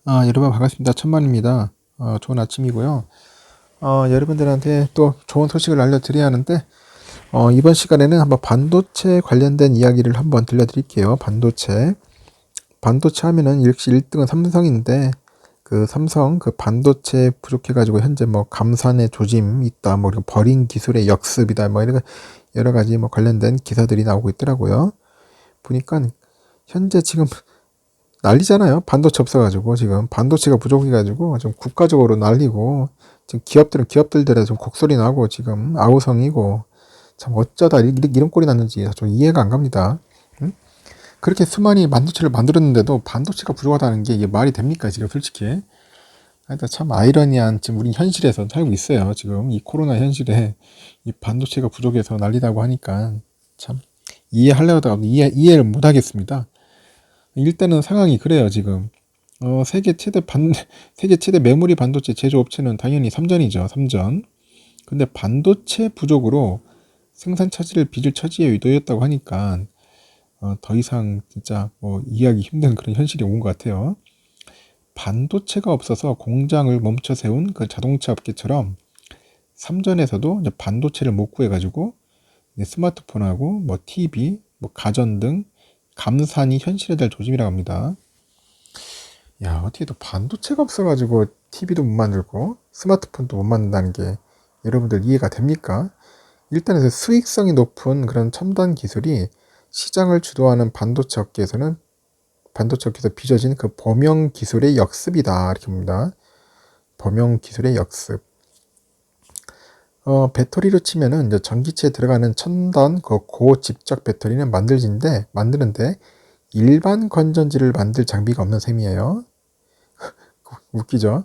여러분 반갑습니다. 천만입니다. 좋은 아침이고요. 여러분들한테 또 좋은 소식을 알려드려야 하는데, 이번 시간에는 한번 반도체 관련된 이야기를 한번 들려드릴게요. 반도체. 반도체 하면은 역시 1등은 삼성인데, 그 삼성 그 반도체 부족해가지고 현재 뭐 감산의 조짐 있다, 뭐 그리고 버린 기술의 역습이다, 뭐 이런 여러 가지 뭐 관련된 기사들이 나오고 있더라고요. 보니까 현재 지금 난리잖아요. 반도체 없어가지고 지금 반도체가 부족해가지고 좀 국가적으로 난리고, 지금 기업들은 기업들대로 좀 곡소리 나고 지금 아우성이고, 참 어쩌다 이런 꼴이 났는지 좀 이해가 안 갑니다. 응? 그렇게 수많이 반도체를 만들었는데도 반도체가 부족하다는 게 이게 말이 됩니까 지금 솔직히? 하여튼 참 아이러니한 지금 우리 현실에서 살고 있어요. 지금 이 코로나 현실에 이 반도체가 부족해서 난리다고 하니까 참 이해하려다가 이해를 못 하겠습니다. 일단은 상황이 그래요, 지금. 세계 최대 세계 최대 메모리 반도체 제조업체는 당연히 삼전이죠, 삼전. 근데 반도체 부족으로 생산 차질을 빚을 처지에 의도였다고 하니까, 더 이상 진짜 뭐 이해하기 힘든 그런 현실이 온 것 같아요. 반도체가 없어서 공장을 멈춰 세운 그 자동차 업계처럼 삼전에서도 이제 반도체를 못 구해가지고 이제 스마트폰하고 뭐 TV, 뭐 가전 등 감산이 현실에 될 조짐이라고 합니다. 야, 어떻게 또 반도체가 없어가지고 TV도 못 만들고 스마트폰도 못 만든다는 게 여러분들 이해가 됩니까? 일단은 수익성이 높은 그런 첨단 기술이 시장을 주도하는 반도체 업계에서는 반도체 업계에서 빚어진 그 범용 기술의 역습이다, 이렇게 봅니다. 범용 기술의 역습. 배터리로 치면은 이제 전기체에 들어가는 첨단 그 고집적 배터리는 만드는데 일반 건전지를 만들 장비가 없는 셈이에요. 웃기죠?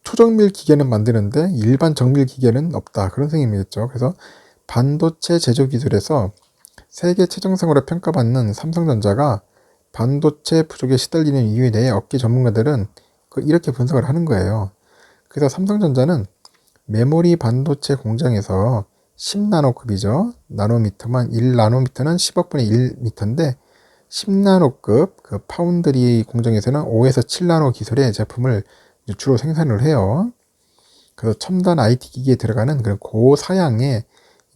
초정밀 기계는 만드는데 일반 정밀 기계는 없다, 그런 셈이겠죠. 그래서 반도체 제조 기술에서 세계 최정상으로 평가받는 삼성전자가 반도체 부족에 시달리는 이유에 대해 업계 전문가들은 이렇게 분석을 하는 거예요. 그래서 삼성전자는 메모리 반도체 공장에서 10나노급이죠. 나노미터만 1나노미터는 10억분의 1미터인데 10나노급 그 파운드리 공정에서는 5에서 7나노 기술의 제품을 주로 생산을 해요. 그래서 첨단 IT 기기에 들어가는 그런 고사양의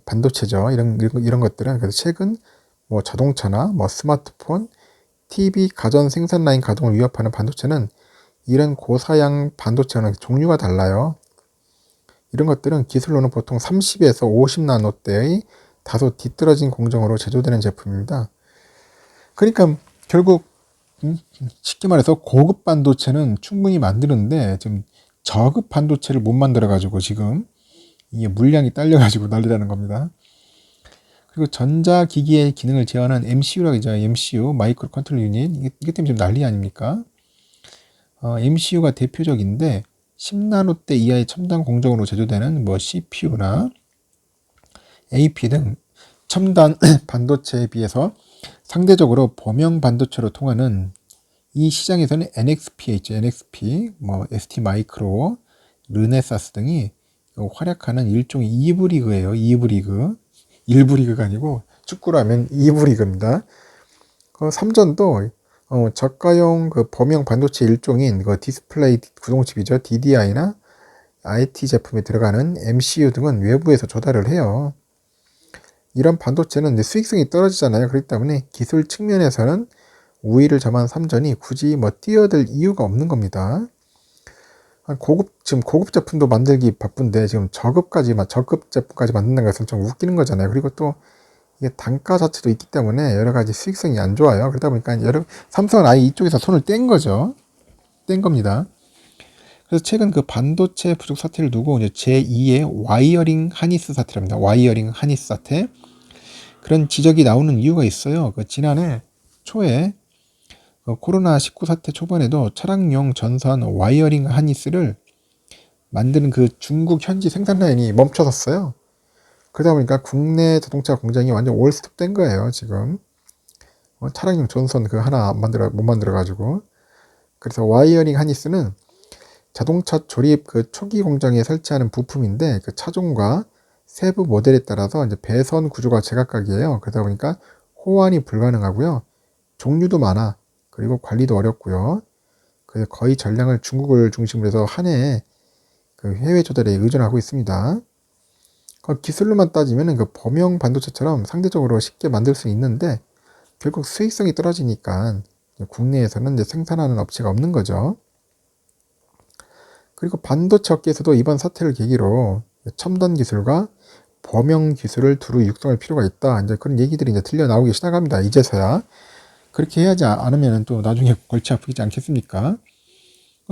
반도체죠. 이런 것들은 그래서 최근 뭐 자동차나 뭐 스마트폰, TV, 가전 생산 라인 가동을 위협하는 반도체는 이런 고사양 반도체는 종류가 달라요. 이런 것들은 기술로는 보통 30에서 50나노대의 다소 뒤떨어진 공정으로 제조되는 제품입니다. 그러니까 결국 쉽게 말해서 고급 반도체는 충분히 만드는데 지금 저급 반도체를 못 만들어 가지고 지금 이게 물량이 딸려 가지고 난리라는 겁니다. 그리고 전자기기의 기능을 제어하는 MCU라고 하죠. MCU, 마이크로 컨트롤 유닛. 이게 때문에 지금 난리 아닙니까? MCU가 대표적인데 10나노대 이하의 첨단 공정으로 제조되는 뭐 CPU나 AP 등 첨단 반도체에 비해서 상대적으로 범용 반도체로 통하는 이 시장에서는 NXP에 있죠. NXP, 뭐 ST 마이크로, 르네사스 등이 활약하는 일종의 2부 리그예요. 2부 리그. 1부 리그가 아니고 축구로 하면 2부 리그입니다. 삼전도 저가용 그 범용 반도체 일종인 그 디스플레이 구동칩이죠. DDI나 IT 제품에 들어가는 MCU 등은 외부에서 조달을 해요. 이런 반도체는 이제 수익성이 떨어지잖아요. 그렇기 때문에 기술 측면에서는 우위를 점한 삼전이 굳이 뭐 뛰어들 이유가 없는 겁니다. 지금 고급 제품도 만들기 바쁜데 지금 저급 제품까지 만든다는 것은 좀 웃기는 거잖아요. 그리고 또 이게 단가 자체도 있기 때문에 여러 가지 수익성이 안 좋아요. 그러다 보니까 삼성은 아예 이쪽에서 손을 뗀 거죠. 뗀 겁니다. 그래서 최근 그 반도체 부족 사태를 두고 이제 제2의 와이어링 하니스 사태랍니다. 와이어링 하니스 사태. 그런 지적이 나오는 이유가 있어요. 지난해 초에 코로나19 사태 초반에도 차량용 전선 와이어링 하니스를 만드는 그 중국 현지 생산 라인이 멈춰섰어요. 그러다 보니까 국내 자동차 공장이 완전 올스톱 된 거예요, 지금. 차량용 전선 그 하나 못 만들어가지고. 그래서 와이어링 하니스는 자동차 조립 그 초기 공장에 설치하는 부품인데 그 차종과 세부 모델에 따라서 이제 배선 구조가 제각각이에요. 그러다 보니까 호환이 불가능하고요. 종류도 많아. 그리고 관리도 어렵고요. 그래서 거의 전량을 중국을 중심으로 해서 한 해에 그 해외 조달에 의존하고 있습니다. 기술로만 따지면 그 범용 반도체처럼 상대적으로 쉽게 만들 수 있는데 결국 수익성이 떨어지니까 국내에서는 이제 생산하는 업체가 없는 거죠. 그리고 반도체 업계에서도 이번 사태를 계기로 첨단 기술과 범용 기술을 두루 육성할 필요가 있다. 이제 그런 얘기들이 이제 들려 나오기 시작합니다. 이제서야. 그렇게 해야지 않으면 또 나중에 골치 아프지 않겠습니까?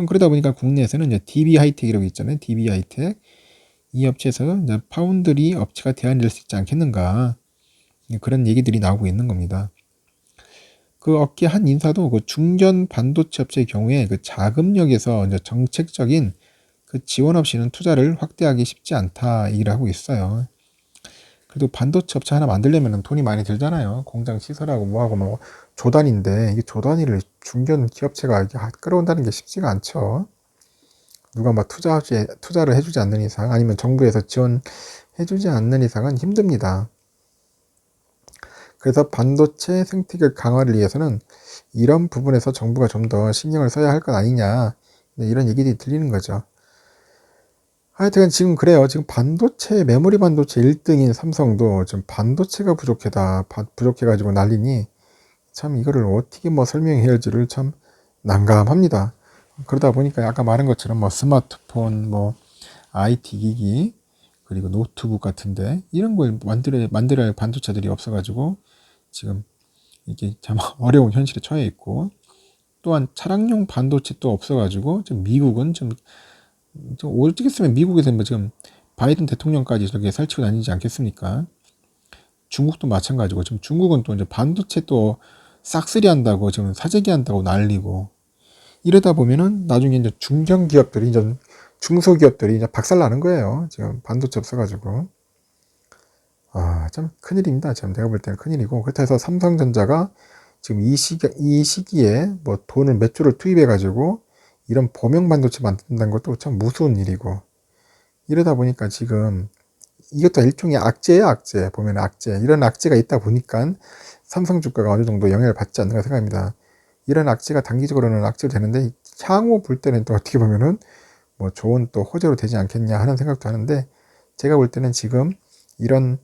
그러다 보니까 국내에서는 이제 DB 하이텍이라고 있잖아요. DB 하이텍. 이 업체에서 이제 파운드리 업체가 대안될 수 있지 않겠는가. 그런 얘기들이 나오고 있는 겁니다. 그 업계 한 인사도 그 중견 반도체 업체의 경우에 그 자금력에서 이제 정책적인 그 지원 없이는 투자를 확대하기 쉽지 않다 얘기를 하고 있어요. 그래도 반도체 업체 하나 만들려면 돈이 많이 들잖아요. 공장 시설하고 뭐하고 뭐 조단인데 이게 조단위를 중견 기업체가 이렇게 끌어온다는 게 쉽지가 않죠. 누가 막 투자를 해주지 않는 이상 아니면 정부에서 지원해주지 않는 이상은 힘듭니다. 그래서 반도체 생태계 강화를 위해서는 이런 부분에서 정부가 좀 더 신경을 써야 할 것 아니냐 이런 얘기들이 들리는 거죠. 하여튼 지금 그래요. 지금 반도체 메모리 반도체 1등인 삼성도 지금 반도체가 부족해가지고 난리니 참 이거를 어떻게 뭐 설명해야 할지를 참 난감합니다. 그러다 보니까 아까 말한 것처럼 뭐 스마트폰, 뭐 IT 기기, 그리고 노트북 같은데 이런 걸 만들어야 할 반도체들이 없어가지고 지금 이게 참 어려운 현실에 처해 있고, 또한 차량용 반도체 또 없어가지고 지금 미국은 좀 어떻게 쓰면 미국에서 뭐 지금 바이든 대통령까지 저렇게 설치고 다니지 않겠습니까? 중국도 마찬가지고 지금 중국은 또 이제 반도체 또 싹쓸이 한다고 지금 사재기 한다고 난리고, 이러다 보면은 나중에 이제 중견기업들이 이제 중소기업들이 이제 박살나는 거예요. 지금 반도체 없어가지고. 참 큰일입니다. 지금 내가 볼 때는 큰일이고, 그렇다 해서 삼성전자가 지금 이 시기에 뭐 돈을 몇 조를 투입해가지고 이런 범용 반도체 만든다는 것도 참 무서운 일이고, 이러다 보니까 지금 이것도 일종의 악재예요, 악재. 보면 악재. 이런 악재가 있다 보니까 삼성 주가가 어느 정도 영향을 받지 않는가 생각합니다. 이런 악재가 단기적으로는 악재로 되는데 향후 볼 때는 또 어떻게 보면은 뭐 좋은 또 호재로 되지 않겠냐 하는 생각도 하는데, 제가 볼 때는 지금 이런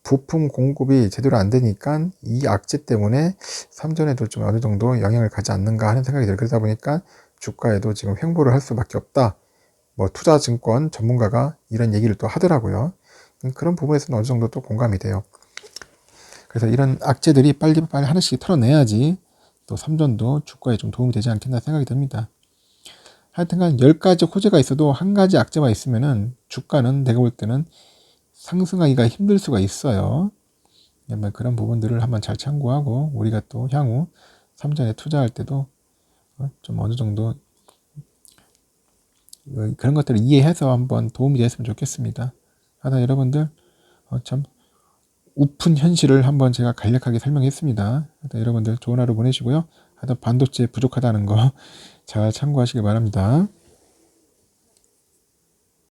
부품 공급이 제대로 안 되니까 이 악재 때문에 삼전에도 좀 어느 정도 영향을 가지 않는가 하는 생각이 들어요. 그러다 보니까 주가에도 지금 횡보를 할 수밖에 없다. 뭐 투자증권 전문가가 이런 얘기를 또 하더라고요. 그런 부분에서는 어느 정도 또 공감이 돼요. 그래서 이런 악재들이 빨리 하나씩 털어내야지 또 삼전도 주가에 좀 도움이 되지 않겠나 생각이 듭니다. 하여튼간 10가지 호재가 있어도 한 가지 악재가 있으면은 주가는 내가 볼 때는 상승하기가 힘들 수가 있어요. 그런 부분들을 한번 잘 참고하고 우리가 또 향후 삼전에 투자할 때도 좀 어느 정도 그런 것들을 이해해서 한번 도움이 됐으면 좋겠습니다. 하여튼 여러분들 참 우픈 현실을 한번 제가 간략하게 설명했습니다. 하여튼 여러분들 좋은 하루 보내시고요. 하여튼 반도체 부족하다는 거 잘 참고하시길 바랍니다.